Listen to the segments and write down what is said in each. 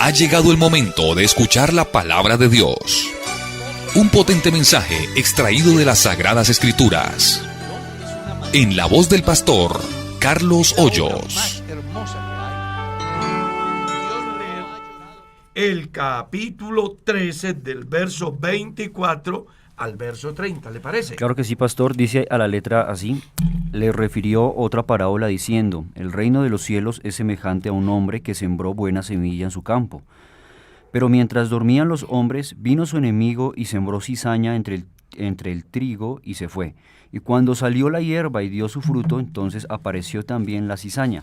Ha llegado el momento de escuchar la palabra de Dios. Un potente mensaje extraído de las Sagradas Escrituras. En la voz del pastor Carlos Hoyos. El capítulo 13 del verso 24 al verso 30, ¿le parece? Claro que sí, pastor. Dice a la letra así: le refirió otra parábola diciendo: el reino de los cielos es semejante a un hombre que sembró buena semilla en su campo. Pero mientras dormían los hombres, vino su enemigo y sembró cizaña entre el trigo y se fue. Y cuando salió la hierba y dio su fruto, entonces apareció también la cizaña.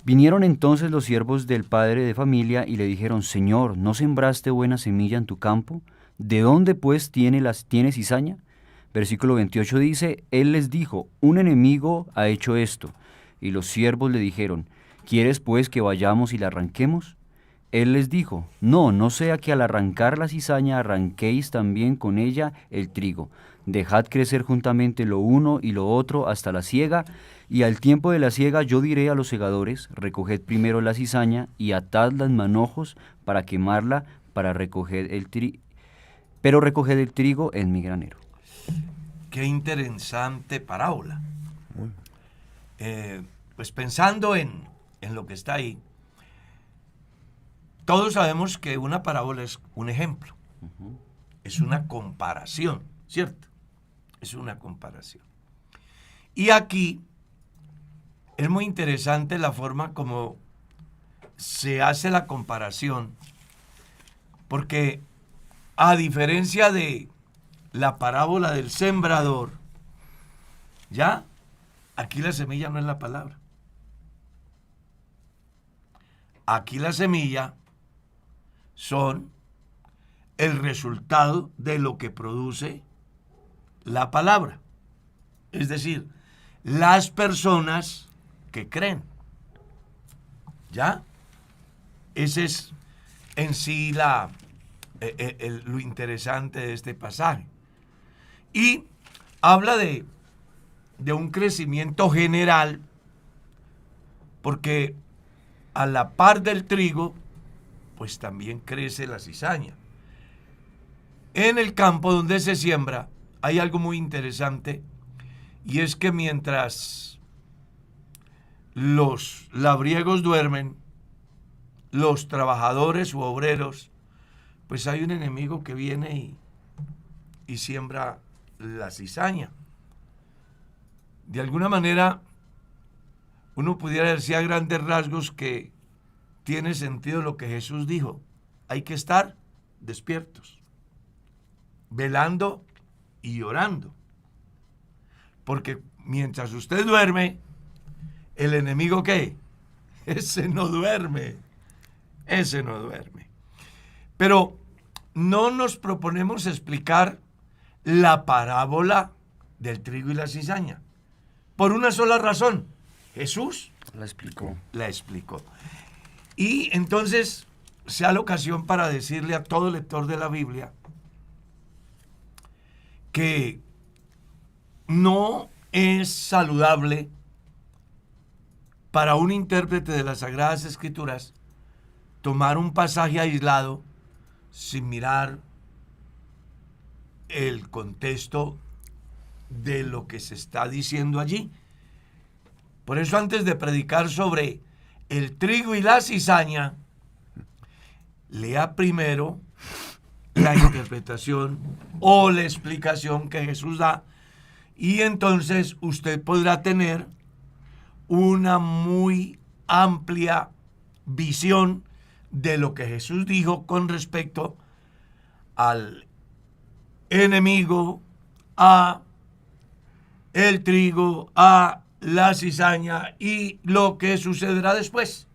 Vinieron entonces los siervos del padre de familia y le dijeron: Señor, ¿no sembraste buena semilla en tu campo? ¿De dónde pues tiene cizaña? Versículo 28 dice: Él les dijo: un enemigo ha hecho esto. Y los siervos le dijeron: ¿quieres pues que vayamos y la arranquemos? Él les dijo: no sea que al arrancar la cizaña arranquéis también con ella el trigo. Dejad crecer juntamente lo uno y lo otro hasta la siega, y al tiempo de la siega yo diré a los segadores: recoged primero la cizaña y atadla en manojos para quemarla, pero recoged el trigo en mi granero. Qué interesante parábola. Pues pensando en lo que está ahí, todos sabemos que una parábola es un ejemplo, es una comparación, ¿cierto? Es una comparación. Y aquí es muy interesante la forma como se hace la comparación, porque a diferencia de la parábola del sembrador, ya, aquí la semilla no es la palabra. Aquí la semilla son el resultado de lo que produce la palabra. Es decir, las personas que creen. ¿Ya? Ese es en sí lo interesante de este pasaje. Y habla de un crecimiento general, porque a la par del trigo, pues también crece la cizaña. En el campo donde se siembra hay algo muy interesante, y es que mientras los labriegos duermen, los trabajadores u obreros, pues hay un enemigo que viene y siembra la cizaña. De alguna manera, uno pudiera decir a grandes rasgos que tiene sentido lo que Jesús dijo: hay que estar despiertos, velando y orando, porque mientras usted duerme, el enemigo ¿qué? Ese no duerme. Pero no nos proponemos explicar la parábola del trigo y la cizaña por una sola razón: Jesús La explicó. Y entonces sea la ocasión para decirle a todo lector de la Biblia que no es saludable para un intérprete de las Sagradas Escrituras tomar un pasaje aislado sin mirar el contexto de lo que se está diciendo allí. Por eso, antes de predicar sobre el trigo y la cizaña, lea primero la interpretación o la explicación que Jesús da, y entonces usted podrá tener una muy amplia visión de lo que Jesús dijo con respecto al enemigo, a el trigo, a la cizaña y lo que sucederá después,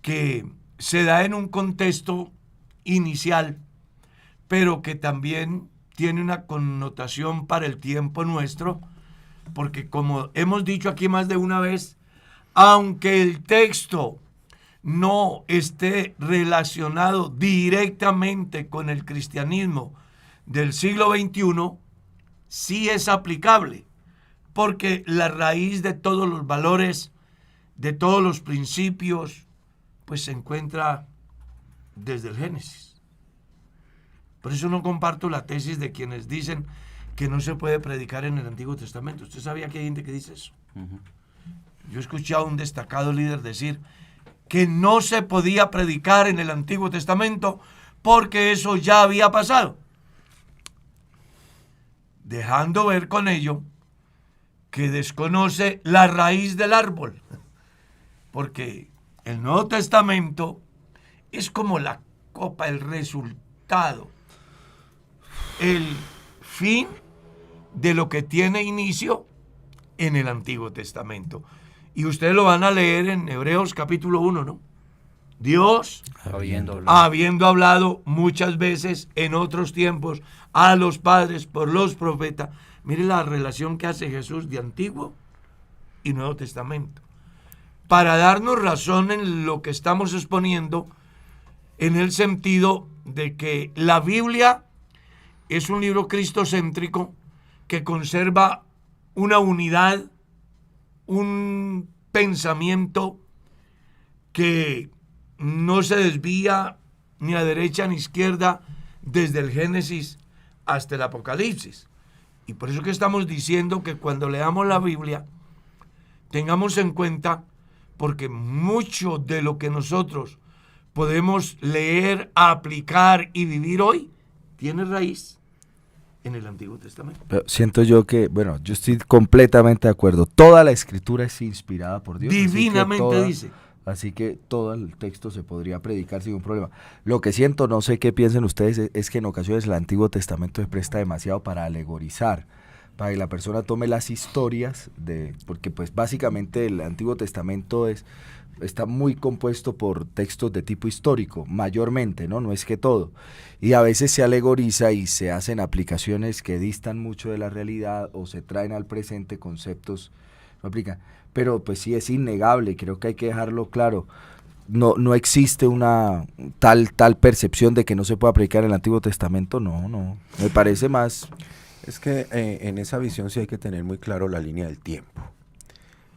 que se da en un contexto inicial, pero que también tiene una connotación para el tiempo nuestro, porque como hemos dicho aquí más de una vez, aunque el texto no esté relacionado directamente con el cristianismo del siglo XXI, sí es aplicable, porque la raíz de todos los valores, de todos los principios, pues se encuentra desde el Génesis. Por eso no comparto la tesis de quienes dicen que no se puede predicar en el Antiguo Testamento. ¿Usted sabía que hay gente que dice eso? Yo he escuchado a un destacado líder decir que no se podía predicar en el Antiguo Testamento porque eso ya había pasado, dejando ver con ello que desconoce la raíz del árbol, porque el Nuevo Testamento es como la copa, el resultado, el fin de lo que tiene inicio en el Antiguo Testamento. Y ustedes lo van a leer en Hebreos capítulo 1, ¿no? Dios, habiendo hablado muchas veces en otros tiempos a los padres por los profetas. Mire la relación que hace Jesús de Antiguo y Nuevo Testamento, para darnos razón en lo que estamos exponiendo, en el sentido de que la Biblia es un libro cristocéntrico que conserva una unidad, un pensamiento que no se desvía ni a derecha ni a izquierda desde el Génesis hasta el Apocalipsis. Y por eso que estamos diciendo que cuando leamos la Biblia tengamos en cuenta, porque mucho de lo que nosotros podemos leer, aplicar y vivir hoy tiene raíz en el Antiguo Testamento. Pero siento yo que, bueno, yo estoy completamente de acuerdo. Toda la escritura es inspirada por Dios. Divinamente dice. Así que todo el texto se podría predicar sin un problema. Lo que siento, no sé qué piensen ustedes, es que en ocasiones el Antiguo Testamento se presta demasiado para alegorizar, para que la persona tome las historias, porque pues básicamente el Antiguo Testamento está muy compuesto por textos de tipo histórico, mayormente, ¿no? No es que todo. Y a veces se alegoriza y se hacen aplicaciones que distan mucho de la realidad o se traen al presente conceptos, no aplican. Pero pues sí es innegable, creo que hay que dejarlo claro. No existe una tal percepción de que no se pueda predicar en el Antiguo Testamento, no. Me parece más... Es que en esa visión sí hay que tener muy claro la línea del tiempo.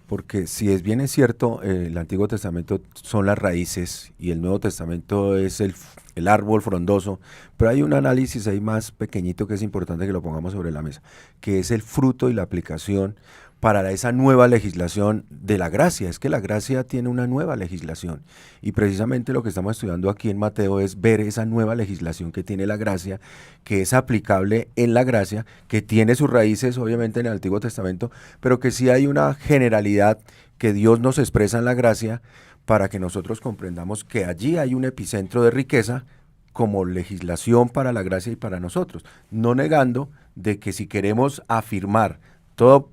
Porque si bien es cierto, el Antiguo Testamento son las raíces y el Nuevo Testamento es el árbol frondoso, pero hay un análisis ahí más pequeñito que es importante que lo pongamos sobre la mesa, que es el fruto y la aplicación para esa nueva legislación de la gracia. Es que la gracia tiene una nueva legislación y precisamente lo que estamos estudiando aquí en Mateo es ver esa nueva legislación que tiene la gracia, que es aplicable en la gracia, que tiene sus raíces obviamente en el Antiguo Testamento, pero que sí hay una generalidad que Dios nos expresa en la gracia para que nosotros comprendamos que allí hay un epicentro de riqueza como legislación para la gracia y para nosotros, no negando de que si queremos afirmar todo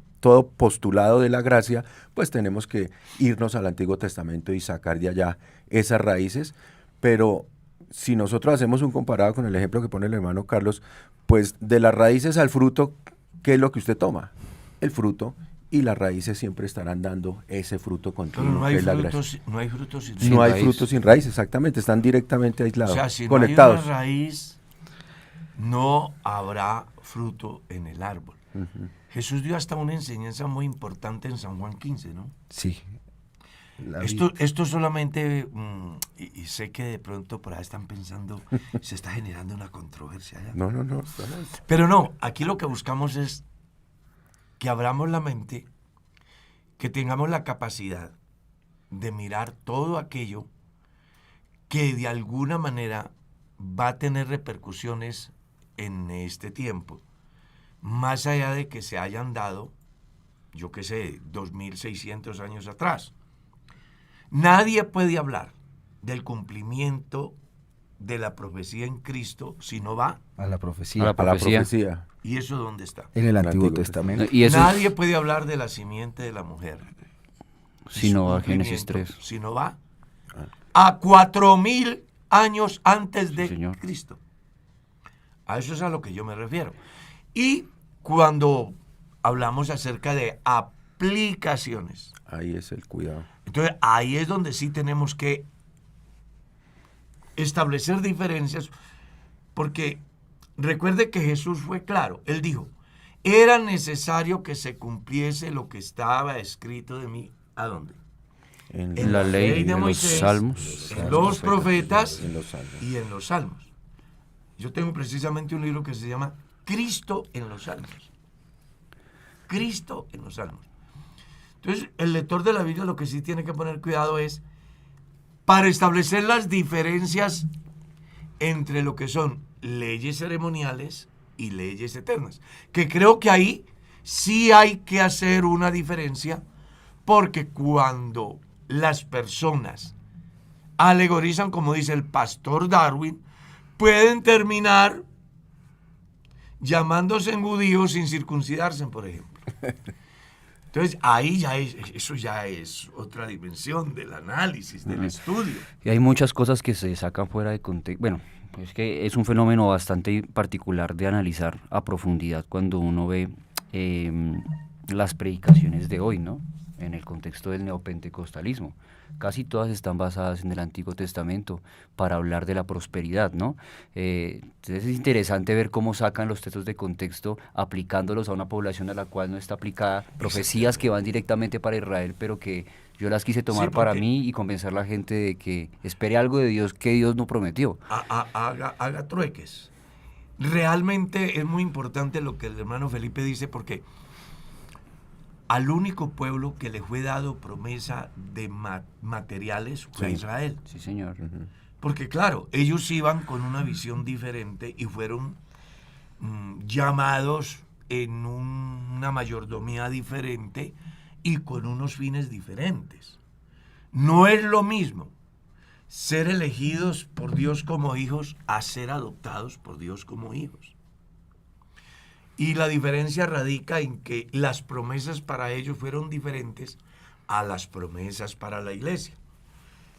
postulado de la gracia, pues tenemos que irnos al Antiguo Testamento y sacar de allá esas raíces, pero si nosotros hacemos un comparado con el ejemplo que pone el hermano Carlos, pues de las raíces al fruto, ¿qué es lo que usted toma? El fruto, y las raíces siempre estarán dando ese fruto continuo. No hay frutos sin raíz. No hay frutos sin raíz, exactamente, están directamente aislados, o sea, si conectados. no hay una raíz, no habrá fruto en el árbol. Jesús dio hasta una enseñanza muy importante en San Juan 15, ¿no? Sí. Esto solamente, y sé que de pronto por ahí están pensando, se está generando una controversia. ¿Ya? No. Pero no, aquí lo que buscamos es que abramos la mente, que tengamos la capacidad de mirar todo aquello que de alguna manera va a tener repercusiones en este tiempo. Más allá de que se hayan dado, yo qué sé, 2600 años atrás. Nadie puede hablar del cumplimiento de la profecía en Cristo si no va a la profecía. A la profecía. ¿Y eso dónde está? En el Antiguo Testamento. Y eso Nadie puede hablar de la simiente de la mujer si no va a Génesis 3. Si no va a 4000 años antes de Cristo. A eso es a lo que yo me refiero. Y cuando hablamos acerca de aplicaciones, ahí es el cuidado. Entonces ahí es donde sí tenemos que establecer diferencias, porque recuerde que Jesús fue claro. Él dijo, era necesario que se cumpliese lo que estaba escrito de mí. ¿A dónde? En la ley de Moisés, Moisés, Salmos, en los profetas en los salmos. y en los salmos. Yo tengo precisamente un libro que se llama Cristo en los salmos. Cristo en los salmos. Entonces, el lector de la Biblia lo que sí tiene que poner cuidado es para establecer las diferencias entre lo que son leyes ceremoniales y leyes eternas. Que creo que ahí sí hay que hacer una diferencia, porque cuando las personas alegorizan, como dice el pastor Darwin, pueden terminar llamándose en judíos sin circuncidarse, por ejemplo. Entonces, ahí eso ya es otra dimensión del análisis, del estudio. Y hay muchas cosas que se sacan fuera de contexto. Bueno, es que es un fenómeno bastante particular de analizar a profundidad cuando uno ve las predicaciones de hoy, ¿no? En el contexto del neopentecostalismo. Casi todas están basadas en el Antiguo Testamento para hablar de la prosperidad, ¿no? Entonces es interesante ver cómo sacan los textos de contexto aplicándolos a una población a la cual no está aplicada, profecías que van directamente para Israel, pero que yo las quise tomar para mí y convencer a la gente de que espere algo de Dios que Dios no prometió. Haga trueques. Realmente es muy importante lo que el hermano Felipe dice, porque al único pueblo que le fue dado promesa de materiales fue a Israel. Sí, señor. Porque claro, ellos iban con una visión diferente y fueron llamados en una mayordomía diferente y con unos fines diferentes. No es lo mismo ser elegidos por Dios como hijos a ser adoptados por Dios como hijos. Y la diferencia radica en que las promesas para ellos fueron diferentes a las promesas para la iglesia.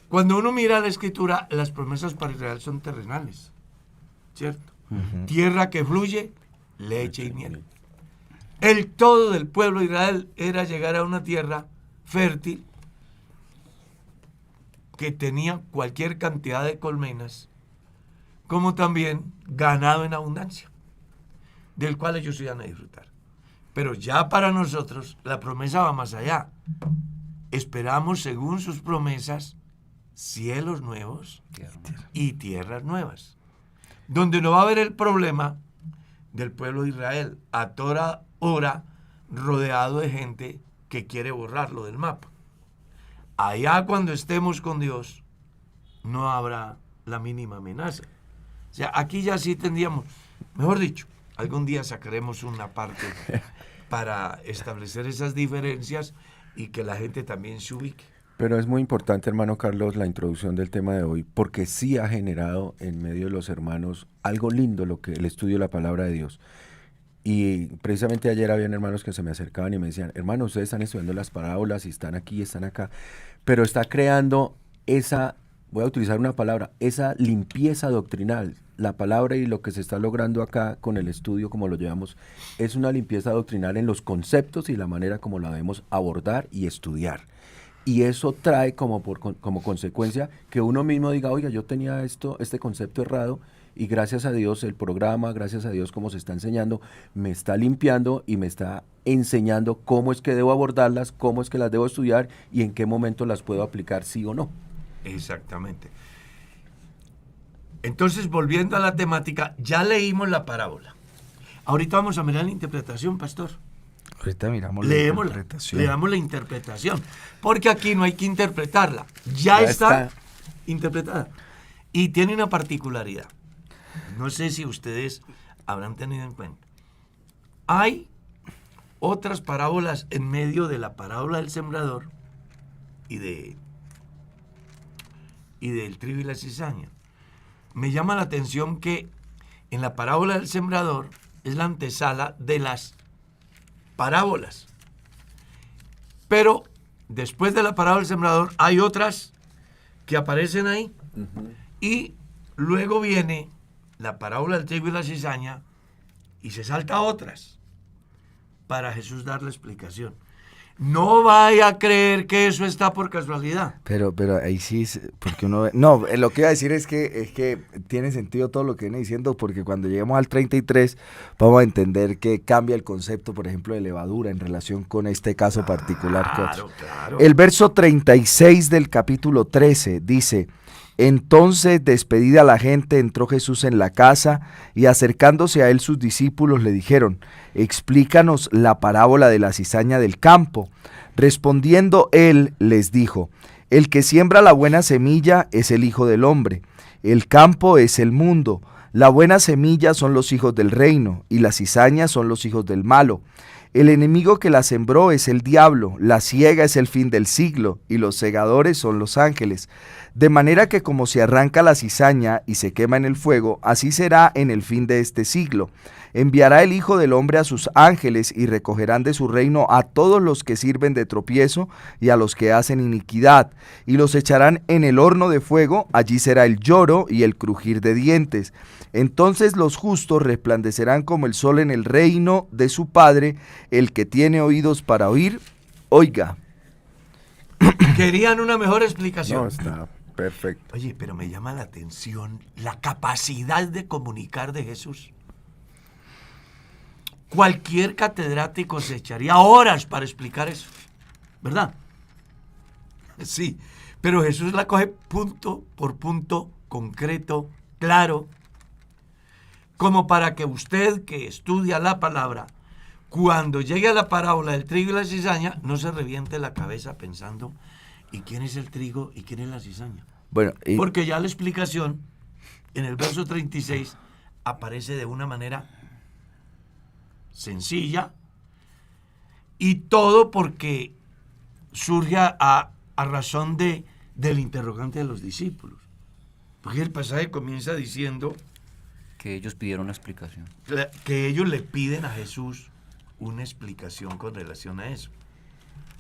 Cuando uno mira la Escritura, las promesas para Israel son terrenales, ¿cierto? Tierra que fluye, leche y miel. El todo del pueblo de Israel era llegar a una tierra fértil que tenía cualquier cantidad de colmenas, como también ganado en abundancia, del cual ellos iban a disfrutar. Pero ya para nosotros la promesa va más allá. Esperamos, según sus promesas, cielos nuevos y tierras nuevas, donde no va a haber el problema del pueblo de Israel a toda hora rodeado de gente que quiere borrarlo del mapa. Allá cuando estemos con Dios no habrá la mínima amenaza. O sea, aquí ya sí tendríamos, mejor dicho, algún día sacaremos una parte para establecer esas diferencias y que la gente también se ubique. Pero es muy importante, hermano Carlos, la introducción del tema de hoy, porque sí ha generado en medio de los hermanos algo lindo, lo que el estudio de la palabra de Dios. Y precisamente ayer habían hermanos que se me acercaban y me decían, hermano, ustedes están estudiando las parábolas y están aquí, están acá, pero está creando esa, voy a utilizar una palabra, esa limpieza doctrinal. La palabra y lo que se está logrando acá con el estudio, como lo llevamos, es una limpieza doctrinal en los conceptos y la manera como la debemos abordar y estudiar. Y eso trae como consecuencia que uno mismo diga, oiga, yo tenía este concepto errado, y gracias a Dios el programa, gracias a Dios cómo se está enseñando, me está limpiando y me está enseñando cómo es que debo abordarlas, cómo es que las debo estudiar y en qué momento las puedo aplicar, sí o no. Exactamente. Entonces, volviendo a la temática, ya leímos la parábola. Ahorita vamos a mirar la interpretación, pastor. Ahorita miramos la interpretación. Leamos la interpretación, porque aquí no hay que interpretarla. Ya está interpretada. Y tiene una particularidad. No sé si ustedes habrán tenido en cuenta. Hay otras parábolas en medio de la parábola del sembrador y del trigo y la cizaña. Me llama la atención que en la parábola del sembrador es la antesala de las parábolas. Pero después de la parábola del sembrador hay otras que aparecen ahí. Y luego viene la parábola del trigo y la cizaña y se salta a otras para Jesús dar la explicación. No vaya a creer que eso está por casualidad. Pero ahí sí, porque uno... No, lo que iba a decir es que tiene sentido todo lo que viene diciendo, porque cuando lleguemos al 33 vamos a entender que cambia el concepto, por ejemplo, de levadura en relación con este caso particular. Claro. El verso 36 del capítulo 13 dice: entonces, despedida la gente, entró Jesús en la casa, y acercándose a él sus discípulos le dijeron: explícanos la parábola de la cizaña del campo. Respondiendo él les dijo: el que siembra la buena semilla es el Hijo del Hombre, el campo es el mundo, la buena semilla son los hijos del reino, y las cizañas son los hijos del malo. El enemigo que la sembró es el diablo, la siega es el fin del siglo, y los segadores son los ángeles. De manera que como se arranca la cizaña y se quema en el fuego, así será en el fin de este siglo. Enviará el Hijo del Hombre a sus ángeles, y recogerán de su reino a todos los que sirven de tropiezo y a los que hacen iniquidad, y los echarán en el horno de fuego. Allí será el lloro y el crujir de dientes. Entonces los justos resplandecerán como el sol en el reino de su Padre. El que tiene oídos para oír, oiga. ¿Querían una mejor explicación? No, está perfecto. Oye, pero me llama la atención la capacidad de comunicar de Jesús. Cualquier catedrático se echaría horas para explicar eso, ¿verdad? Sí, pero Jesús la coge punto por punto, concreto, claro, como para que usted que estudia la palabra, cuando llegue a la parábola del trigo y la cizaña, no se reviente la cabeza pensando: ¿y quién es el trigo y quién es la cizaña? Bueno, Porque ya la explicación en el verso 36 aparece de una manera sencilla, y todo porque surge a razón del interrogante de los discípulos. Porque el pasaje comienza diciendo Que ellos pidieron una explicación. que ellos le piden a Jesús una explicación con relación a eso.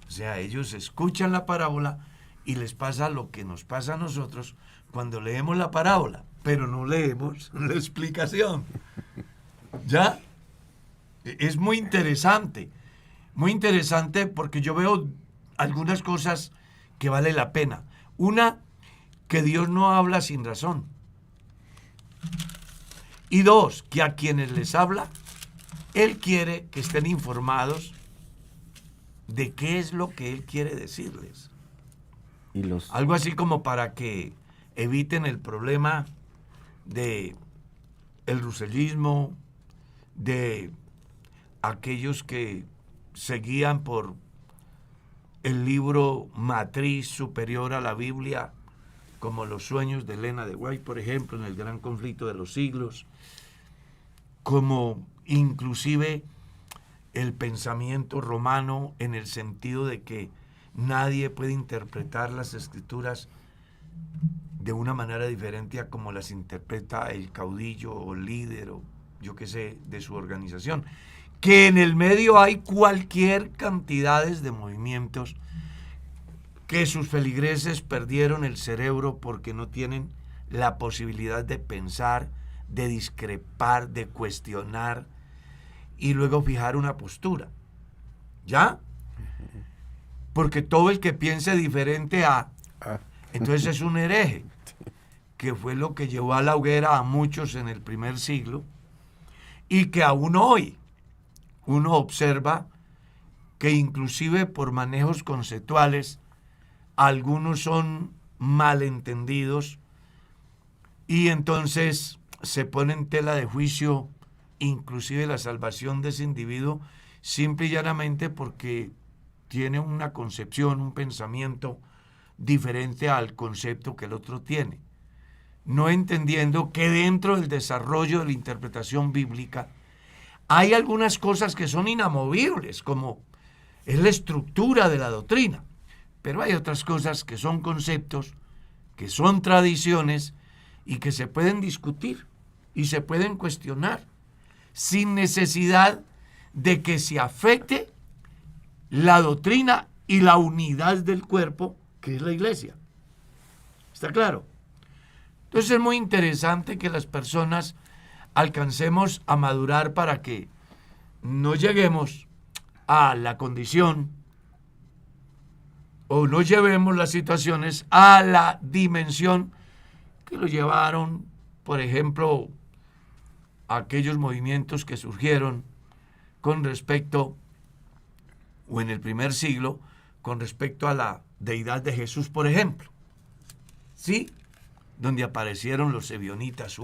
O sea, ellos escuchan la parábola y les pasa lo que nos pasa a nosotros cuando leemos la parábola, pero no leemos la explicación. ¿Ya? Es muy interesante porque yo veo algunas cosas que vale la pena. Una, que Dios no habla sin razón. Y dos, que a quienes les habla, Él quiere que estén informados de qué es lo que Él quiere decirles. Algo así como para que eviten el problema de el rusellismo, de aquellos que se guían por el libro matriz superior a la Biblia, como Los sueños de Elena de White, por ejemplo, en El gran conflicto de los siglos, como inclusive el pensamiento romano, en el sentido de que nadie puede interpretar las escrituras de una manera diferente a como las interpreta el caudillo o líder o yo qué sé de su organización, que en el medio hay cualquier cantidades de movimientos, que sus feligreses perdieron el cerebro porque no tienen la posibilidad de pensar, de discrepar, de cuestionar y luego fijar una postura. ¿Ya? Porque todo el que piense diferente a, entonces es un hereje, que fue lo que llevó a la hoguera a muchos en el primer siglo, y que aún hoy uno observa que inclusive por manejos conceptuales algunos son malentendidos y entonces se pone en tela de juicio inclusive la salvación de ese individuo simple y llanamente porque tiene una concepción, un pensamiento diferente al concepto que el otro tiene, no entendiendo que dentro del desarrollo de la interpretación bíblica hay algunas cosas que son inamovibles, como es la estructura de la doctrina, pero hay otras cosas que son conceptos, que son tradiciones y que se pueden discutir y se pueden cuestionar sin necesidad de que se afecte la doctrina y la unidad del cuerpo, que es la iglesia. ¿Está claro? Entonces es muy interesante que las personas alcancemos a madurar para que no lleguemos a la condición o no llevemos las situaciones a la dimensión que lo llevaron, por ejemplo, a aquellos movimientos que surgieron con respecto, o en el primer siglo, con respecto a la deidad de Jesús, por ejemplo. ¿Sí? Donde aparecieron los ebionitas I,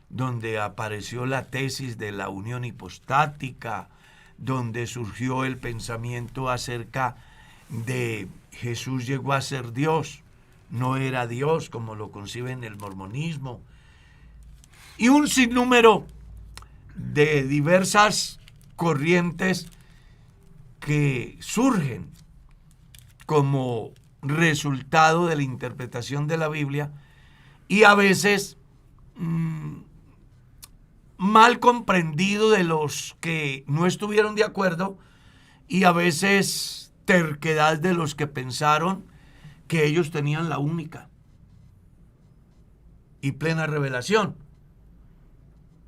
donde apareció la tesis de la unión hipostática, donde surgió el pensamiento acerca de Jesús llegó a ser Dios, no era Dios como lo conciben el mormonismo, y un sinnúmero de diversas corrientes que surgen como resultado de la interpretación de la Biblia y a veces mal comprendido de los que no estuvieron de acuerdo y a veces terquedad de los que pensaron que ellos tenían la única y plena revelación.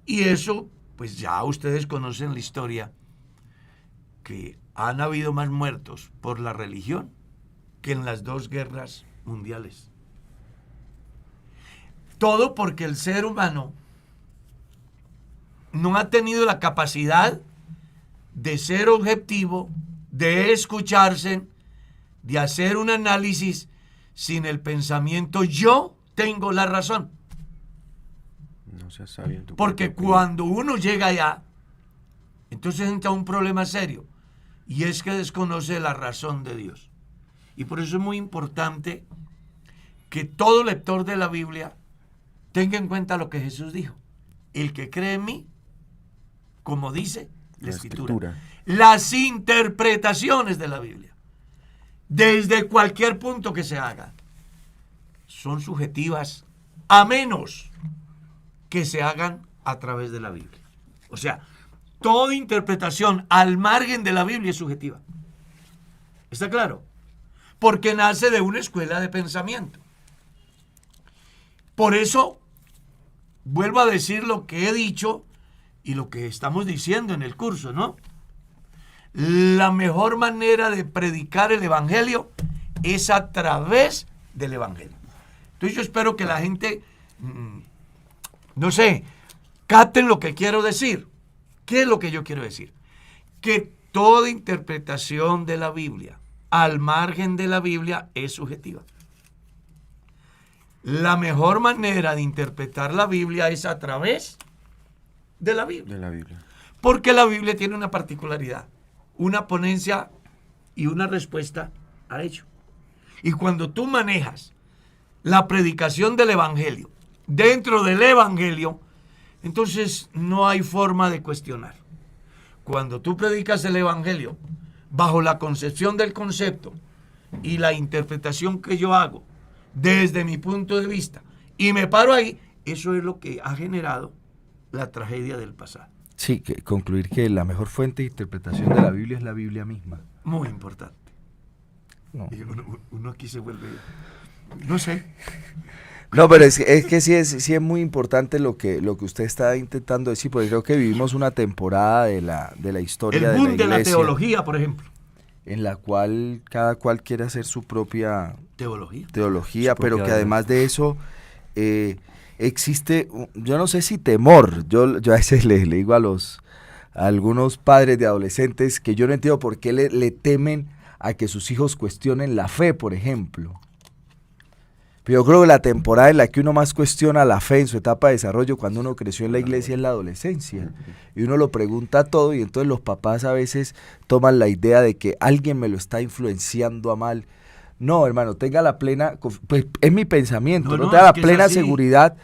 Y eso, pues ya ustedes conocen la historia, que han habido más muertos por la religión que en las 2 guerras mundiales. Todo porque el ser humano no ha tenido la capacidad de ser objetivo, de escucharse, de hacer un análisis sin el pensamiento yo tengo la razón. No seas sabio en tu Porque propia opinión. cuando uno llega allá, entonces entra un problema serio, y es que desconoce la razón de Dios. Y por eso es muy importante que todo lector de la Biblia tenga en cuenta lo que Jesús dijo. El que cree en mí, como dice la Escritura, las interpretaciones de la Biblia, desde cualquier punto que se haga, son subjetivas a menos que se hagan a través de la Biblia. O sea, toda interpretación al margen de la Biblia es subjetiva. ¿Está claro? Porque nace de una escuela de pensamiento. Por eso, vuelvo a decir lo que he dicho y lo que estamos diciendo en el curso, ¿no? La mejor manera de predicar el Evangelio es a través del Evangelio. Entonces yo espero que la gente, no sé, capten lo que quiero decir. ¿Qué es lo que yo quiero decir? Que toda interpretación de la Biblia, al margen de la Biblia, es subjetiva. La mejor manera de interpretar la Biblia es a través de la Biblia. De la Biblia. Porque la Biblia tiene una particularidad, una ponencia y una respuesta a ello. Y cuando tú manejas la predicación del Evangelio dentro del Evangelio, entonces no hay forma de cuestionar. Cuando tú predicas el Evangelio bajo la concepción del concepto y la interpretación que yo hago desde mi punto de vista y me paro ahí, eso es lo que ha generado la tragedia del pasado. Sí, concluir que la mejor fuente de interpretación de la Biblia es la Biblia misma. Muy importante. No. Y uno aquí se vuelve, no sé. No, pero es que sí es muy importante lo que usted está intentando decir, porque creo que vivimos una temporada de la historia El boom de la de la iglesia, teología, por ejemplo. en la cual cada cual quiere hacer su propia Teología. teología, Su pero propia que además de eso existe, yo no sé si temor, yo a veces le digo a algunos padres de adolescentes que yo no entiendo por qué le temen a que sus hijos cuestionen la fe, por ejemplo. Pero yo creo que la temporada en la que uno más cuestiona la fe en su etapa de desarrollo, cuando uno creció en la iglesia, es la adolescencia. Y uno lo pregunta todo y entonces los papás a veces toman la idea de que alguien me lo está influenciando a mal. No, hermano, tenga la plena, pues es mi pensamiento, no tenga la plena seguridad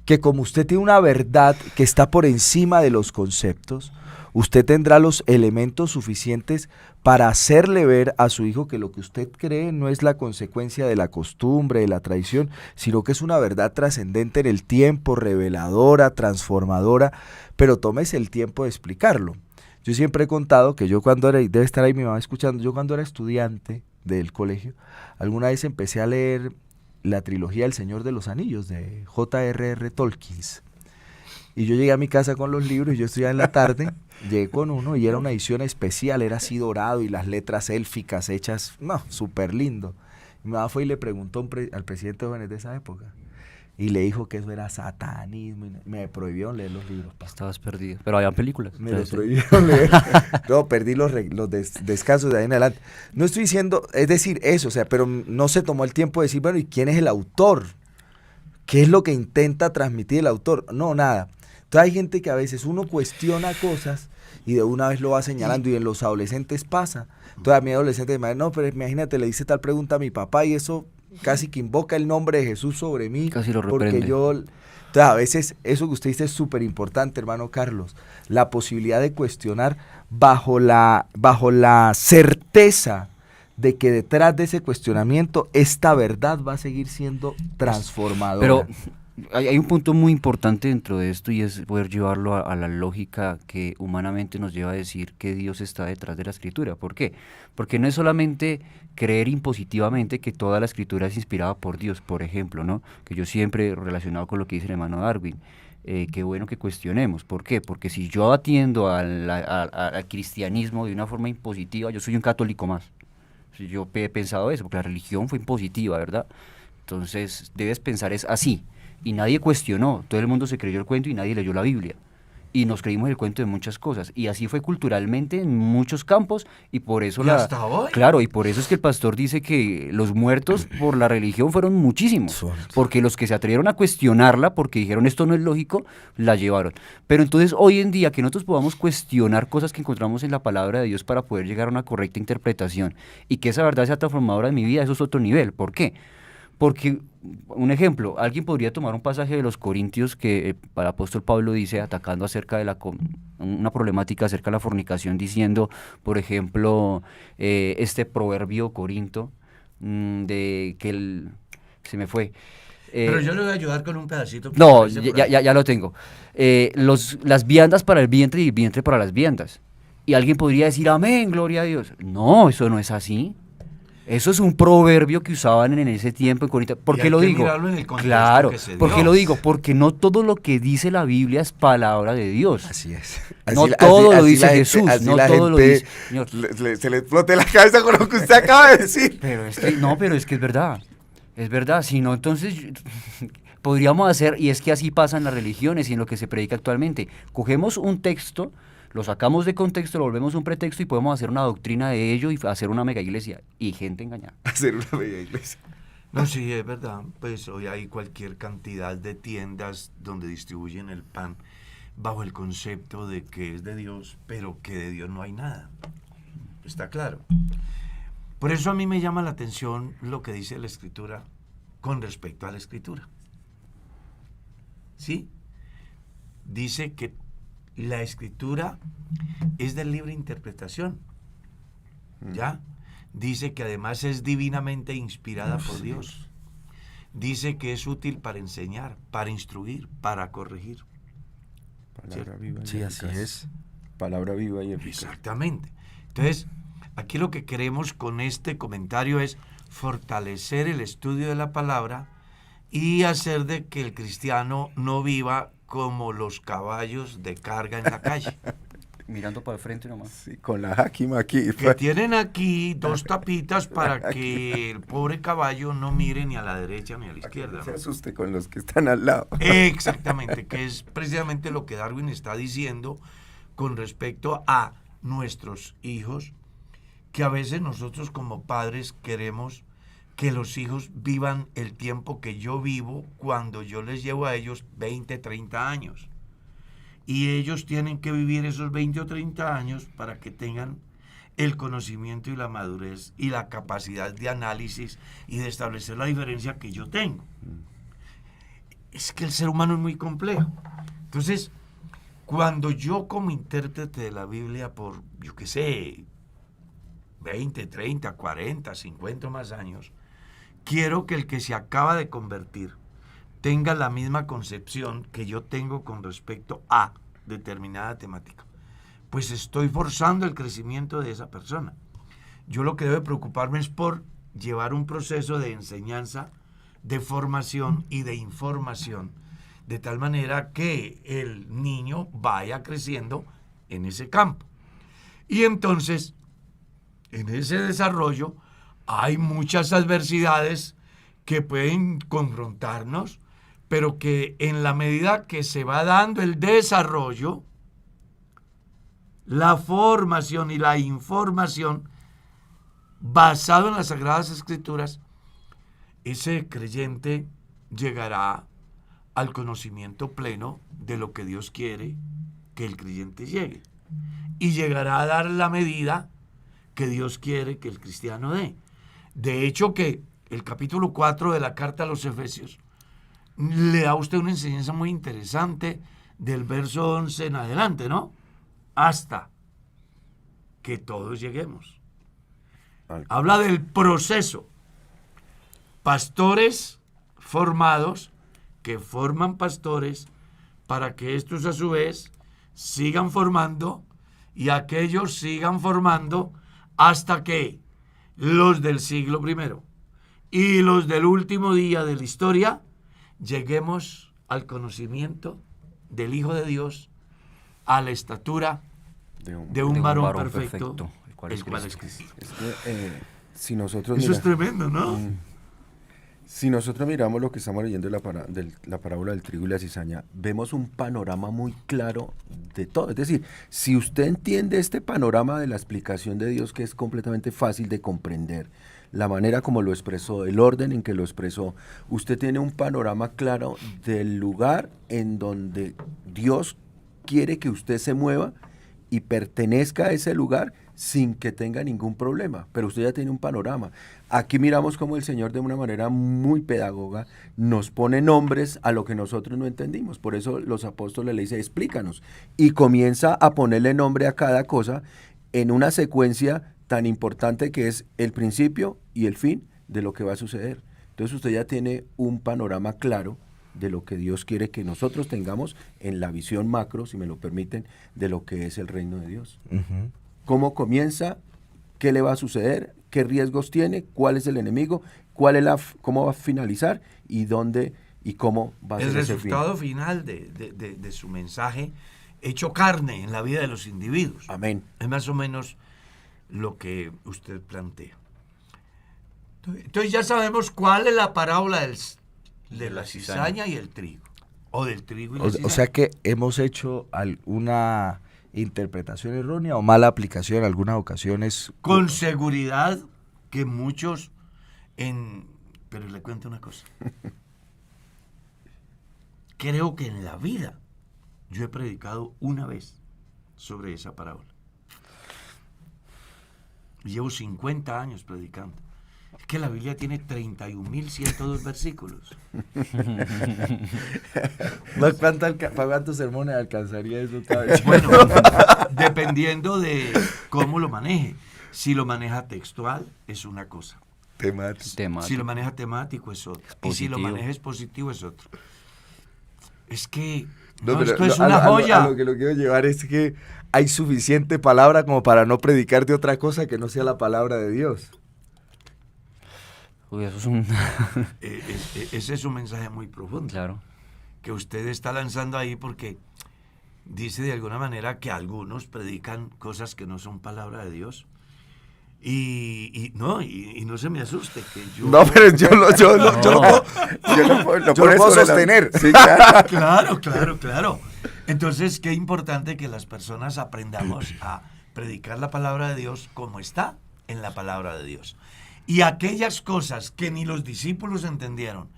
que como usted tiene una verdad que está por encima de los conceptos, usted tendrá los elementos suficientes para hacerle ver a su hijo que lo que usted cree no es la consecuencia de la costumbre, de la tradición, sino que es una verdad trascendente en el tiempo, reveladora, transformadora, pero tómese el tiempo de explicarlo. Yo siempre he contado que yo cuando era, y debe estar ahí mi mamá escuchando, yo cuando era estudiante del colegio, alguna vez empecé a leer la trilogía El Señor de los Anillos de J.R.R. Tolkien. Y yo llegué a mi casa con los libros y yo estudiaba en la tarde, llegué con uno y era una edición especial, era así dorado y las letras élficas hechas, no, súper lindo. Mi mamá fue y le preguntó al presidente de jóvenes de esa época y le dijo que eso era satanismo y me prohibieron leer los libros. Estabas perdido. Pero habían películas. Me los prohibieron leer. No, perdí los descansos de ahí en adelante. No estoy diciendo, es decir, eso, o sea, pero no se tomó el tiempo de decir, bueno, ¿y quién es el autor? ¿Qué es lo que intenta transmitir el autor? No, nada. Entonces hay gente que a veces uno cuestiona cosas y de una vez lo va señalando y en los adolescentes pasa. Entonces a mi adolescente me dice, no, pero imagínate, le hice tal pregunta a mi papá y eso casi que invoca el nombre de Jesús sobre mí. Casi lo reprende. Porque yo... Entonces a veces eso que usted dice es súper importante, hermano Carlos. La posibilidad de cuestionar bajo la certeza de que detrás de ese cuestionamiento esta verdad va a seguir siendo transformadora. Pero hay un punto muy importante dentro de esto y es poder llevarlo a la lógica que humanamente nos lleva a decir que Dios está detrás de la Escritura. ¿Por qué? Porque no es solamente creer impositivamente que toda la Escritura es inspirada por Dios, por ejemplo, ¿no? Que yo siempre relacionado con lo que dice el hermano Darwin. Qué bueno que cuestionemos. ¿Por qué? Porque si yo atiendo al cristianismo de una forma impositiva, yo soy un católico más. Si yo he pensado eso, porque la religión fue impositiva, ¿verdad? Entonces debes pensar es así. Y nadie cuestionó, todo el mundo se creyó el cuento y nadie leyó la Biblia. Y nos creímos el cuento de muchas cosas. Y así fue culturalmente en muchos campos y por eso hasta hoy. Claro, y por eso es que el pastor dice que los muertos por la religión fueron muchísimos. Porque los que se atrevieron a cuestionarla, porque dijeron esto no es lógico, la llevaron. Pero entonces hoy en día que nosotros podamos cuestionar cosas que encontramos en la palabra de Dios para poder llegar a una correcta interpretación y que esa verdad sea transformadora en mi vida, eso es otro nivel. ¿Por qué? Porque, un ejemplo, alguien podría tomar un pasaje de los Corintios que el apóstol Pablo dice, atacando acerca de una problemática acerca de la fornicación, diciendo, por ejemplo, este proverbio corinto, de que se me fue. Pero yo le voy a ayudar con un pedacito. No, ya lo tengo. Las viandas para el vientre y el vientre para las viandas. Y alguien podría decir, amén, gloria a Dios. No, eso no es así. Eso es un proverbio que usaban en ese tiempo en Corinto. ¿Por qué lo digo? Claro, ¿por qué lo digo? Porque no todo lo que dice la Biblia es palabra de Dios. Así es. No todo lo dice Jesús, no todo lo dice. Señor. Se le explote la cabeza con lo que usted acaba de decir. Pero es que es verdad. Es verdad, si no, entonces podríamos hacer, y es que así pasa en las religiones y en lo que se predica actualmente. Cogemos un texto, lo sacamos de contexto, lo volvemos un pretexto y podemos hacer una doctrina de ello y hacer una mega iglesia y gente engañada. Hacer una mega iglesia. No, sí, es verdad. Pues hoy hay cualquier cantidad de tiendas donde distribuyen el pan bajo el concepto de que es de Dios, pero que de Dios no hay nada. ¿Está claro? Por eso a mí me llama la atención lo que dice la Escritura con respecto a la Escritura. ¿Sí? Dice que la Escritura es de libre interpretación, ¿ya? Dice que además es divinamente inspirada por Dios. Dice que es útil para enseñar, para instruir, para corregir. Palabra viva y sí, eficaz. así es. Palabra viva y eficaz. Exactamente. Entonces, aquí lo que queremos con este comentario es fortalecer el estudio de la palabra y hacer de que el cristiano no viva como los caballos de carga en la calle. Mirando para el frente nomás. Sí, con la jáquima aquí. Que tienen aquí dos tapitas para que el pobre caballo no mire ni a la derecha ni a la izquierda. No se ¿no? asuste con los que están al lado. Exactamente, que es precisamente lo que Darwin está diciendo con respecto a nuestros hijos, que a veces nosotros como padres queremos que los hijos vivan el tiempo que yo vivo cuando yo les llevo a ellos 20, 30 años. Y ellos tienen que vivir esos 20 o 30 años para que tengan el conocimiento y la madurez y la capacidad de análisis y de establecer la diferencia que yo tengo. Es que el ser humano es muy complejo. Entonces, cuando yo como intérprete de la Biblia por, yo qué sé, 20, 30, 40, 50 más años, quiero que el que se acaba de convertir tenga la misma concepción que yo tengo con respecto a determinada temática. Pues estoy forzando el crecimiento de esa persona. Yo lo que debe preocuparme es por llevar un proceso de enseñanza, de formación y de información, de tal manera que el niño vaya creciendo en ese campo. Y entonces, en ese desarrollo, hay muchas adversidades que pueden confrontarnos, pero que en la medida que se va dando el desarrollo, la formación y la información basado en las Sagradas Escrituras, ese creyente llegará al conocimiento pleno de lo que Dios quiere que el creyente llegue. Y llegará a dar la medida que Dios quiere que el cristiano dé. De hecho, que el capítulo 4 de la carta a los Efesios le da a usted una enseñanza muy interesante del verso 11 en adelante, ¿no? Hasta que todos lleguemos. Habla del proceso. Pastores formados que forman pastores para que estos a su vez sigan formando y aquellos sigan formando hasta que los del siglo primero y los del último día de la historia lleguemos al conocimiento del Hijo de Dios, a la estatura de un varón perfecto, el cual es Cristo. Si nosotros Eso es tremendo, ¿no? Si nosotros miramos lo que estamos leyendo de la parábola del trigo y la cizaña, vemos un panorama muy claro de todo. Es decir, si usted entiende este panorama de la explicación de Dios, que es completamente fácil de comprender, la manera como lo expresó, el orden en que lo expresó, usted tiene un panorama claro del lugar en donde Dios quiere que usted se mueva y pertenezca a ese lugar sin que tenga ningún problema, pero usted ya tiene un panorama. Aquí miramos cómo el Señor de una manera muy pedagoga nos pone nombres a lo que nosotros no entendimos, por eso los apóstoles le dicen explícanos, y comienza a ponerle nombre a cada cosa en una secuencia tan importante que es el principio y el fin de lo que va a suceder. Entonces usted ya tiene un panorama claro de lo que Dios quiere que nosotros tengamos en la visión macro, si me lo permiten, de lo que es el reino de Dios. Uh-huh. ¿Cómo comienza? ¿Qué le va a suceder? ¿Qué riesgos tiene? ¿Cuál es el enemigo? ¿Cómo va a finalizar? ¿Y dónde y cómo va a ser ese fin? El resultado final de su mensaje hecho carne en la vida de los individuos. Amén. Es más o menos lo que usted plantea. Entonces ya sabemos cuál es la parábola de la cizaña y el trigo. O del trigo y la cizaña. O sea que hemos hecho alguna interpretación errónea o mala aplicación en algunas ocasiones. Con seguridad que muchos pero le cuento una cosa. Creo que en la vida yo he predicado una vez sobre esa parábola. Llevo 50 años predicando. Es que la Biblia tiene 31.102 versículos. ¿Para cuántos sermones alcanzaría eso? Bueno, dependiendo de cómo lo maneje. Si lo maneja textual, es una cosa. Temático. Si lo maneja temático, es otro. Y si lo maneja expositivo, es otro. Es que esto es una joya. A lo que lo quiero llevar es que hay suficiente palabra como para no predicar de otra cosa que no sea la palabra de Dios. Uy, eso es un... Ese es un mensaje muy profundo. Claro. Que usted está lanzando ahí porque dice de alguna manera que algunos predican cosas que no son palabra de Dios. Y no se me asuste que yo... No, pero yo lo puedo sostener. Sí, claro. Claro. Entonces, qué importante que las personas aprendamos a predicar la palabra de Dios como está en la palabra de Dios. Y aquellas cosas que ni los discípulos entendieron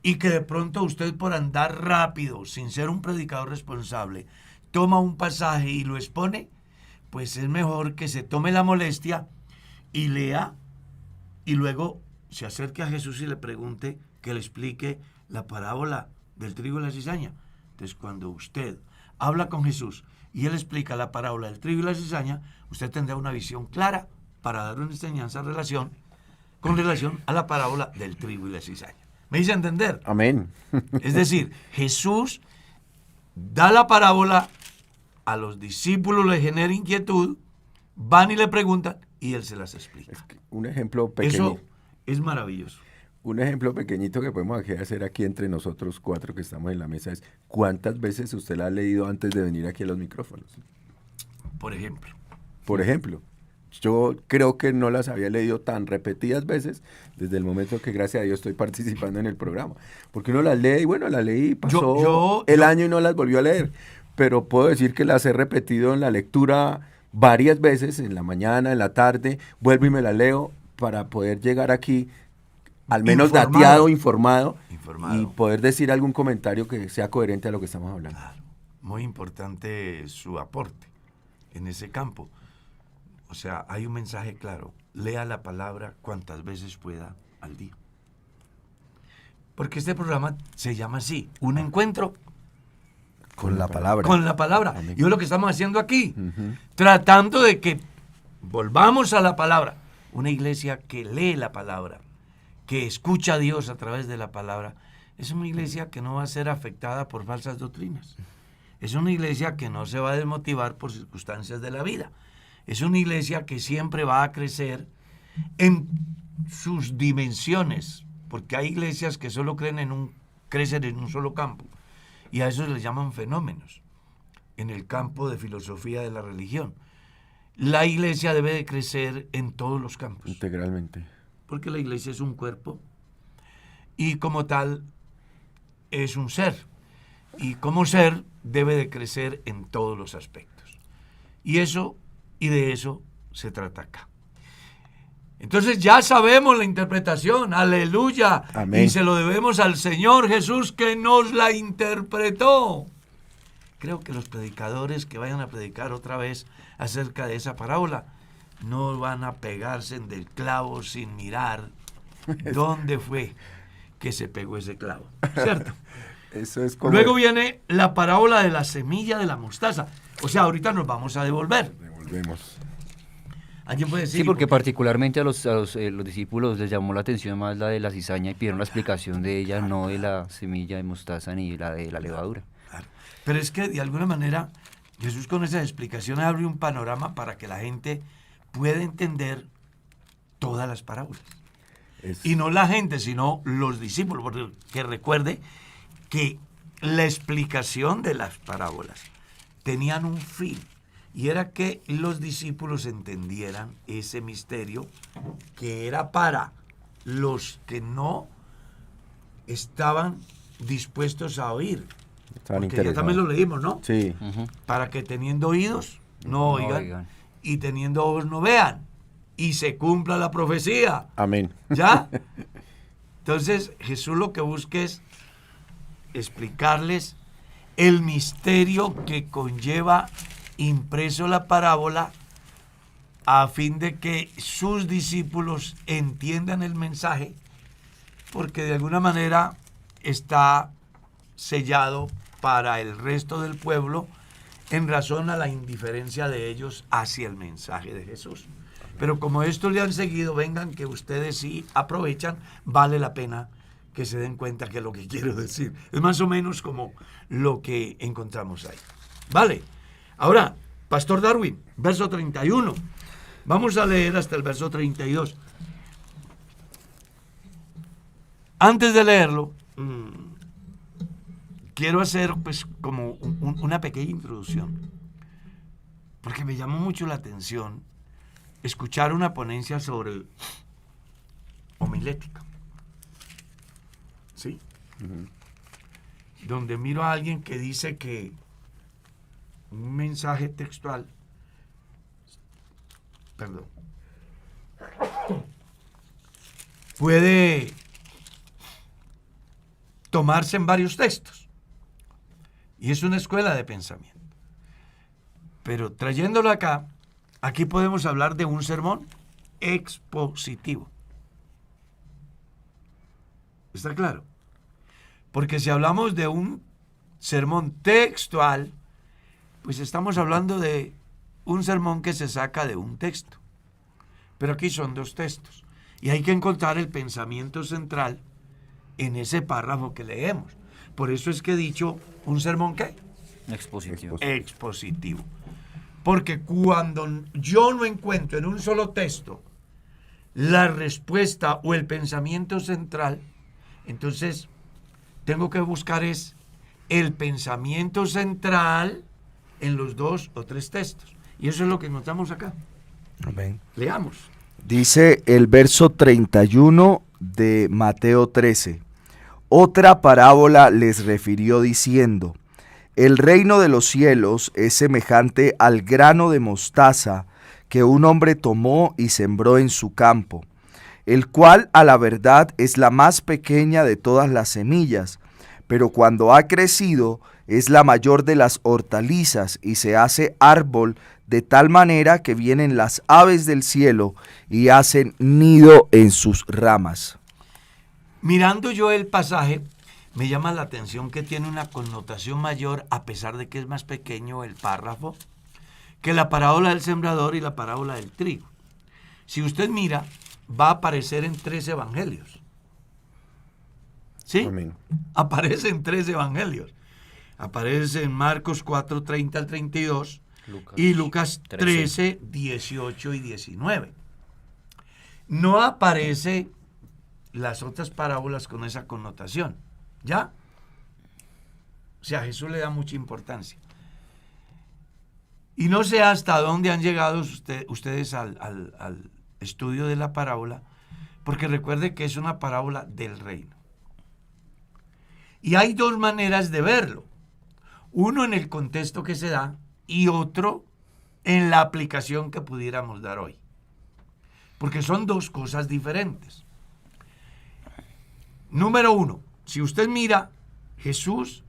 y que de pronto usted por andar rápido, sin ser un predicador responsable, toma un pasaje y lo expone, pues es mejor que se tome la molestia y lea y luego se acerque a Jesús y le pregunte que le explique la parábola del trigo y la cizaña. Entonces, cuando usted habla con Jesús y él explica la parábola del trigo y la cizaña, usted tendrá una visión clara para dar una enseñanza con relación a la parábola del trigo y la cizaña. ¿Me hice entender? Amén. Es decir, Jesús da la parábola, a los discípulos les genera inquietud, van y le preguntan y él se las explica. Un ejemplo pequeño. Eso es maravilloso. Un ejemplo pequeñito que podemos hacer aquí entre nosotros 4 que estamos en la mesa es ¿cuántas veces usted la ha leído antes de venir aquí a los micrófonos? Por ejemplo. Por ejemplo, yo creo que no las había leído tan repetidas veces desde el momento que gracias a Dios estoy participando en el programa. Porque uno las lee y bueno, las leí, pasó el año y no las volvió a leer. Pero puedo decir que las he repetido en la lectura varias veces, en la mañana, en la tarde, vuelvo y me las leo para poder llegar aquí al menos dateado, informado y poder decir algún comentario que sea coherente a lo que estamos hablando. Claro, muy importante su aporte en ese campo. O sea, hay un mensaje claro. Lea la palabra cuantas veces pueda al día. Porque este programa se llama así, un encuentro Con la palabra. con la palabra. Y es lo que estamos haciendo aquí, tratando de que volvamos a la palabra. Una iglesia que lee la palabra, que escucha a Dios a través de la palabra, es una iglesia que no va a ser afectada por falsas doctrinas. Es una iglesia que no se va a desmotivar por circunstancias de la vida. Es una iglesia que siempre va a crecer en sus dimensiones, porque hay iglesias que solo crecen en un solo campo, y a eso les llaman fenómenos, en el campo de filosofía de la religión. La iglesia debe de crecer en todos los campos. Integralmente. Porque la iglesia es un cuerpo y como tal es un ser. Y como ser debe de crecer en todos los aspectos. Y de eso se trata acá. Entonces ya sabemos la interpretación, aleluya. Amén. Y se lo debemos al Señor Jesús que nos la interpretó. Creo que los predicadores que vayan a predicar otra vez acerca de esa parábola no van a pegarse del clavo sin mirar dónde fue que se pegó ese clavo, ¿cierto? Eso es como... Luego viene la parábola de la semilla de la mostaza. O sea, ahorita nos vamos a devolver. Devolvemos. ¿Alguien puede decir? Sí, porque particularmente a los discípulos les llamó la atención más la de la cizaña y pidieron la explicación de ella, no de la semilla de mostaza ni la de la levadura. Claro. Pero es que de alguna manera Jesús con esas explicaciones abre un panorama para que la gente pueda entender todas las parábolas. Y no la gente, sino los discípulos, porque recuerde que la explicación de las parábolas tenían un fin, y era que los discípulos entendieran ese misterio que era para los que no estaban dispuestos a oír. Porque ya también lo leímos, ¿no? Sí. Para que teniendo oídos no oigan, y teniendo ojos no vean, y se cumpla la profecía. Amén. ¿Ya? Entonces Jesús lo que busca es explicarles el misterio que conlleva impreso la parábola, a fin de que sus discípulos entiendan el mensaje, porque de alguna manera está sellado para el resto del pueblo en razón a la indiferencia de ellos hacia el mensaje de Jesús. Pero como estos le han seguido, vengan que ustedes sí aprovechan, vale la pena que se den cuenta que es lo que quiero decir. Es más o menos como lo que encontramos ahí. Vale. Ahora, Pastor Darwin, verso 31. Vamos a leer hasta el verso 32. Antes de leerlo, quiero hacer pues como una pequeña introducción, porque me llamó mucho la atención escuchar una ponencia sobre homilética. ¿Sí? Donde miro a alguien que dice que un mensaje textual, puede tomarse en varios textos. Y es una escuela de pensamiento. Pero trayéndolo acá, aquí podemos hablar de un sermón expositivo. ¿Está claro? Porque si hablamos de un sermón textual, pues estamos hablando de un sermón que se saca de un texto. Pero aquí son dos textos. Y hay que encontrar el pensamiento central en ese párrafo que leemos. Por eso es que he dicho un sermón ¿qué? Expositivo. Expositivo. Porque cuando yo no encuentro en un solo texto la respuesta o el pensamiento central, entonces tengo que buscar es el pensamiento central en los 2 o 3 textos. Y eso es lo que notamos acá. Amén. Leamos. Dice el verso 31 de Mateo 13. Otra parábola les refirió diciendo: el reino de los cielos es semejante al grano de mostaza que un hombre tomó y sembró en su campo, el cual a la verdad es la más pequeña de todas las semillas, pero cuando ha crecido es la mayor de las hortalizas y se hace árbol de tal manera que vienen las aves del cielo y hacen nido en sus ramas. Mirando yo el pasaje, me llama la atención que tiene una connotación mayor, a pesar de que es más pequeño el párrafo, que la parábola del sembrador y la parábola del trigo. Si usted mira, va a aparecer en 3 evangelios. ¿Sí? Amén. Aparece en 3 evangelios. Aparece en Marcos 4, 30 al 32 y Lucas 13, 18 y 19. No aparece las otras parábolas con esa connotación. ¿Ya? O sea, Jesús le da mucha importancia. Y no sé hasta dónde han llegado ustedes al estudio de la parábola, porque recuerde que es una parábola del reino. Y hay 2 maneras de verlo. Uno en el contexto que se da y otro en la aplicación que pudiéramos dar hoy. Porque son 2 cosas diferentes. Número 1, si usted mira, Jesús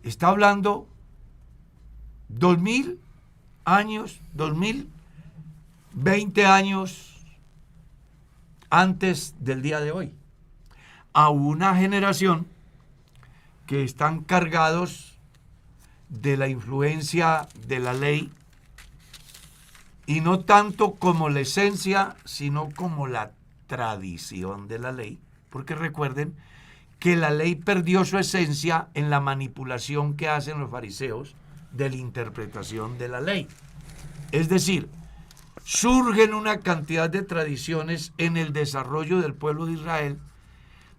está hablando 2000 años, 2020 años antes del día de hoy, a una generación que están cargados de la influencia de la ley, y no tanto como la esencia, sino como la tradición de la ley, porque recuerden que la ley perdió su esencia en la manipulación que hacen los fariseos de la interpretación de la ley. Es decir, surgen una cantidad de tradiciones en el desarrollo del pueblo de Israel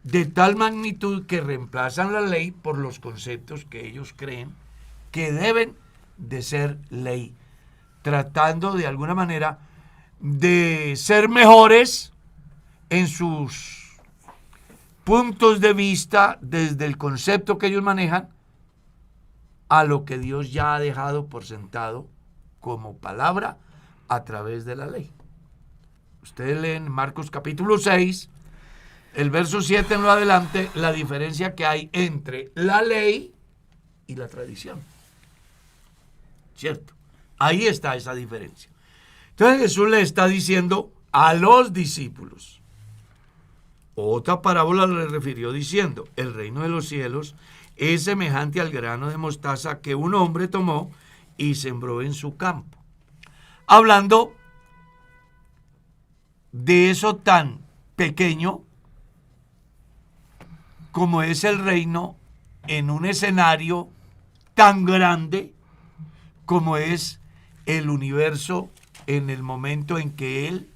de tal magnitud que reemplazan la ley por los conceptos que ellos creen que deben de ser ley, tratando de alguna manera de ser mejores en sus puntos de vista desde el concepto que ellos manejan a lo que Dios ya ha dejado por sentado como palabra a través de la ley. Ustedes leen Marcos capítulo 6, el verso 7 en lo adelante, la diferencia que hay entre la ley y la tradición. ¿Cierto? Ahí está esa diferencia. Entonces Jesús le está diciendo a los discípulos. Otra parábola le refirió diciendo: el reino de los cielos es semejante al grano de mostaza que un hombre tomó y sembró en su campo. Hablando de eso tan pequeño como es el reino en un escenario tan grande como es el universo en el momento en que él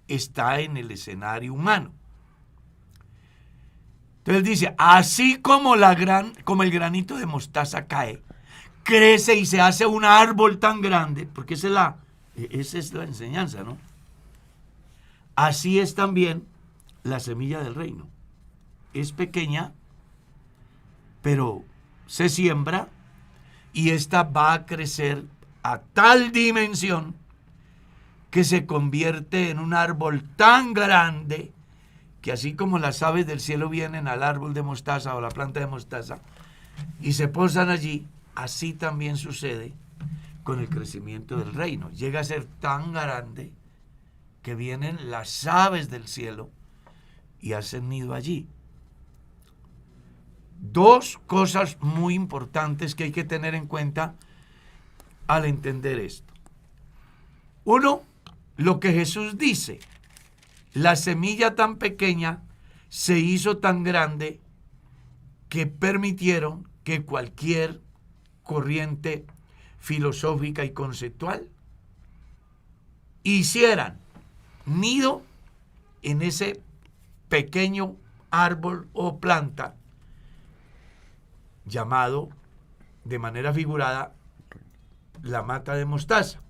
está en el escenario humano. Entonces dice, así como el granito de mostaza cae, crece y se hace un árbol tan grande, porque esa es la enseñanza, ¿no? Así es también la semilla del reino. Es pequeña, pero se siembra y esta va a crecer a tal dimensión que se convierte en un árbol tan grande que así como las aves del cielo vienen al árbol de mostaza o a la planta de mostaza y se posan allí, así también sucede con el crecimiento del reino. Llega a ser tan grande que vienen las aves del cielo y hacen nido allí. 2 cosas muy importantes que hay que tener en cuenta al entender esto. 1, lo que Jesús dice: la semilla tan pequeña se hizo tan grande que permitieron que cualquier corriente filosófica y conceptual hicieran nido en ese pequeño árbol o planta llamado de manera figurada la mata de mostaza.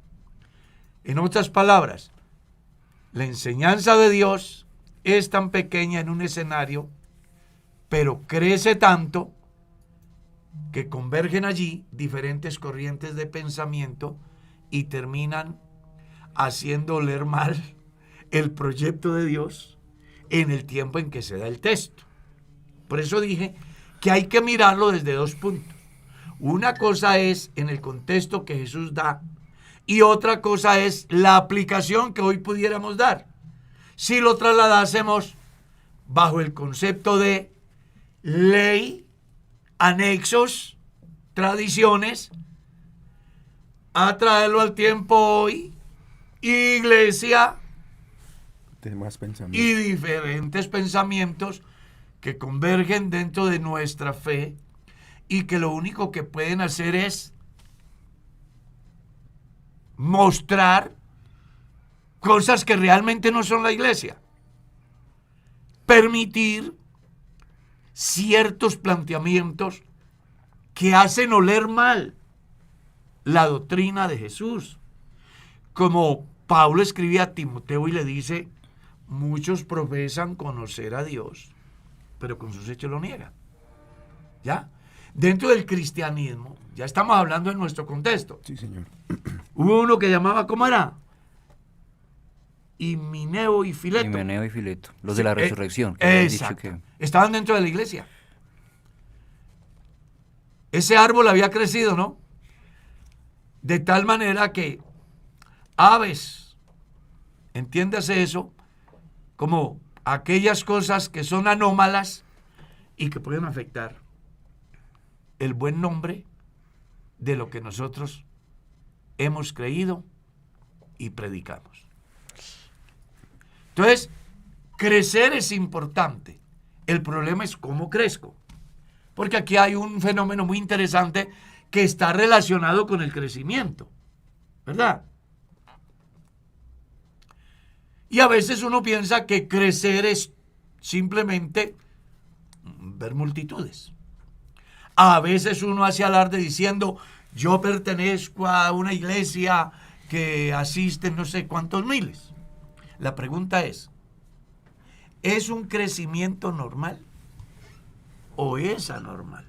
En otras palabras, la enseñanza de Dios es tan pequeña en un escenario, pero crece tanto que convergen allí diferentes corrientes de pensamiento y terminan haciendo oler mal el proyecto de Dios en el tiempo en que se da el texto. Por eso dije que hay que mirarlo desde dos puntos. Una cosa es en el contexto que Jesús da y otra cosa es la aplicación que hoy pudiéramos dar. Si lo trasladásemos bajo el concepto de ley, anexos, tradiciones, a traerlo al tiempo hoy, iglesia Demás y pensamientos. diferentes pensamientos que convergen dentro de nuestra fe y que lo único que pueden hacer es mostrar cosas que realmente no son la iglesia, permitir ciertos planteamientos que hacen oler mal la doctrina de Jesús. Como Pablo escribía a Timoteo y le dice, muchos profesan conocer a Dios, pero con sus hechos lo niegan. ¿Ya? Dentro del cristianismo, ya estamos hablando en nuestro contexto, Sí, señor. hubo uno que llamaba, ¿cómo era? Himeneo y Fileto. Himeneo y Fileto, los de la resurrección. Que habían dicho Exacto. que Estaban dentro de la iglesia. Ese árbol había crecido, ¿no? De tal manera que aves, entiéndase eso, como aquellas cosas que son anómalas y que pueden afectar el buen nombre de lo que nosotros hemos creído y predicamos. Entonces, crecer es importante. El problema es cómo crezco. Porque aquí hay un fenómeno muy interesante que está relacionado con el crecimiento, ¿verdad? Y a veces uno piensa que crecer es simplemente ver multitudes. A veces uno hace alarde diciendo, yo pertenezco a una iglesia que asisten no sé cuántos miles. La pregunta ¿es un crecimiento normal o es anormal?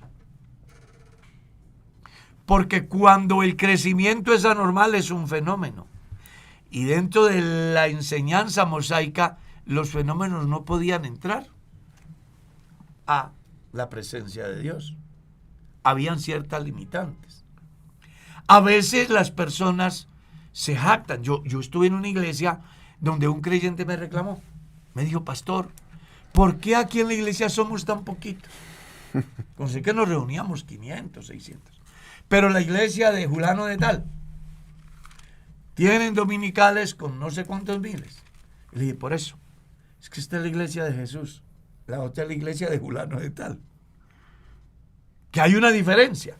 Porque cuando el crecimiento es anormal es un fenómeno. Y dentro de la enseñanza mosaica, los fenómenos no podían entrar a la presencia de Dios. Habían ciertas limitantes. A veces las personas se jactan. Yo estuve en una iglesia donde un creyente me reclamó. Me dijo, pastor, ¿por qué aquí en la iglesia somos tan poquitos? Pensé que nos reuníamos 500, 600. Pero la iglesia de Julano de tal, tienen dominicales con no sé cuántos miles. Y le dije, por eso, es que esta es la iglesia de Jesús, la otra es la iglesia de Julano de tal. Que hay una diferencia.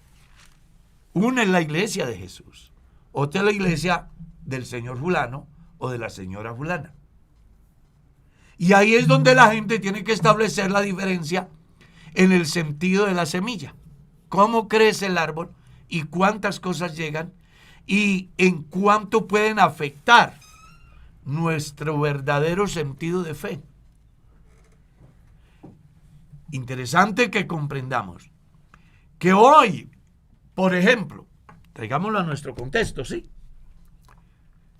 Una es la iglesia de Jesús, otra es la iglesia del señor Julano o de la señora Fulana. Y ahí es donde la gente tiene que establecer la diferencia en el sentido de la semilla. Cómo crece el árbol y cuántas cosas llegan y en cuánto pueden afectar nuestro verdadero sentido de fe. Interesante que comprendamos que hoy, por ejemplo, traigámoslo a nuestro contexto, ¿sí?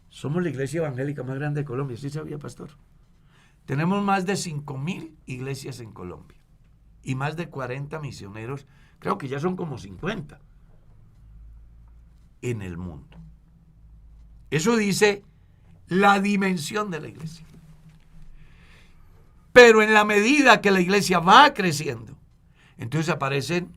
Somos la iglesia evangélica más grande de Colombia, ¿sí sabía, pastor? Tenemos más de 5,000 iglesias en Colombia y más de 40 misioneros, creo que ya son como 50 en el mundo. Eso dice la dimensión de la iglesia. Pero en la medida que la iglesia va creciendo, entonces aparecen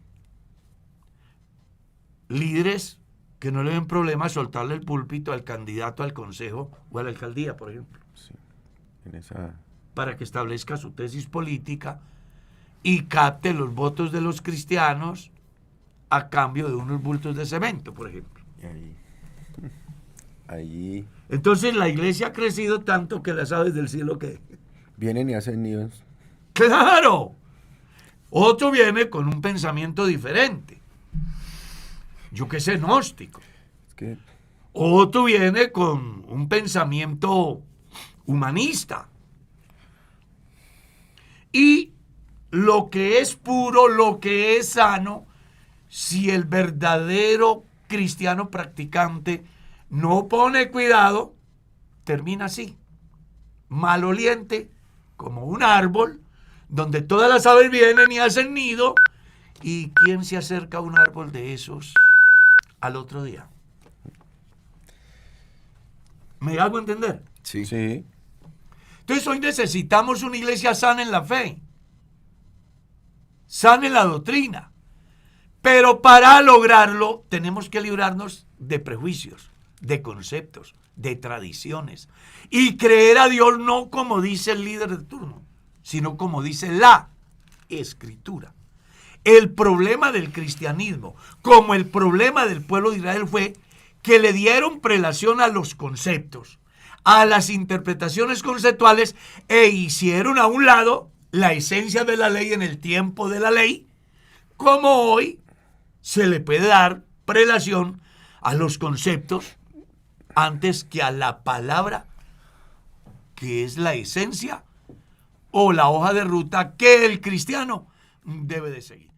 líderes que no le ven problema soltarle el púlpito al candidato al consejo o a la alcaldía, por ejemplo. Sí. En esa... Para que establezca su tesis política y capte los votos de los cristianos a cambio de unos bultos de cemento, por ejemplo. Ahí Entonces la iglesia ha crecido tanto que las aves del cielo que Vienen y hacen nidos. ¡Claro! Otro viene con un pensamiento diferente. Yo qué sé, gnóstico. Es que Otro viene con un pensamiento humanista. Y lo que es puro, lo que es sano, si el verdadero cristiano practicante no pone cuidado, termina así, maloliente, como un árbol, donde todas las aves vienen y hacen nido. ¿Y quién se acerca a un árbol de esos al otro día? ¿Me hago entender? Sí. sí, Entonces hoy necesitamos una iglesia sana en la fe, sana en la doctrina. Pero para lograrlo tenemos que librarnos de prejuicios, de conceptos, de tradiciones. Y creer a Dios no como dice el líder de turno, sino como dice la Escritura. El problema del cristianismo, como el problema del pueblo de Israel, fue que le dieron prelación a los conceptos, a las interpretaciones conceptuales, e hicieron a un lado la esencia de la ley en el tiempo de la ley, como hoy se le puede dar prelación a los conceptos antes que a la palabra, que es la esencia o la hoja de ruta que el cristiano debe de seguir.